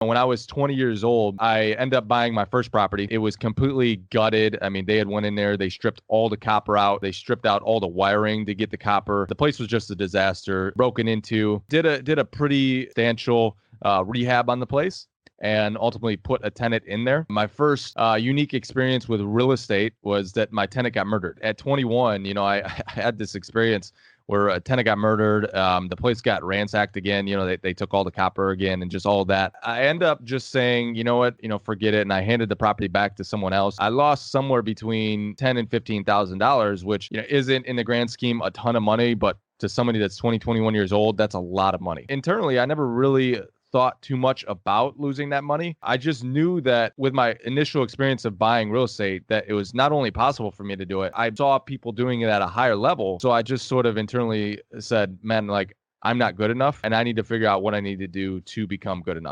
When I was 20 years old, I ended up buying my first property. It was completely gutted. I mean, they had went in there, they stripped all the copper out. They stripped out all the wiring to get the copper. The place was just a disaster. Broken into. Did a pretty substantial rehab on the place and ultimately put a tenant in there. My first unique experience with real estate was that my tenant got murdered. At 21, I had this experience where a tenant got murdered. The place got ransacked again. They took all the copper again and just all of that. I end up just saying, you know what, forget it. And I handed the property back to someone else. I lost somewhere between $10,000 and $15,000, which isn't in the grand scheme a ton of money, but to somebody that's 20, 21 years old, that's a lot of money. Internally, I never really thought too much about losing that money. I just knew that with my initial experience of buying real estate, that it was not only possible for me to do it, I saw people doing it at a higher level. So I just sort of internally said, man, like, I'm not good enough and I need to figure out what I need to do to become good enough.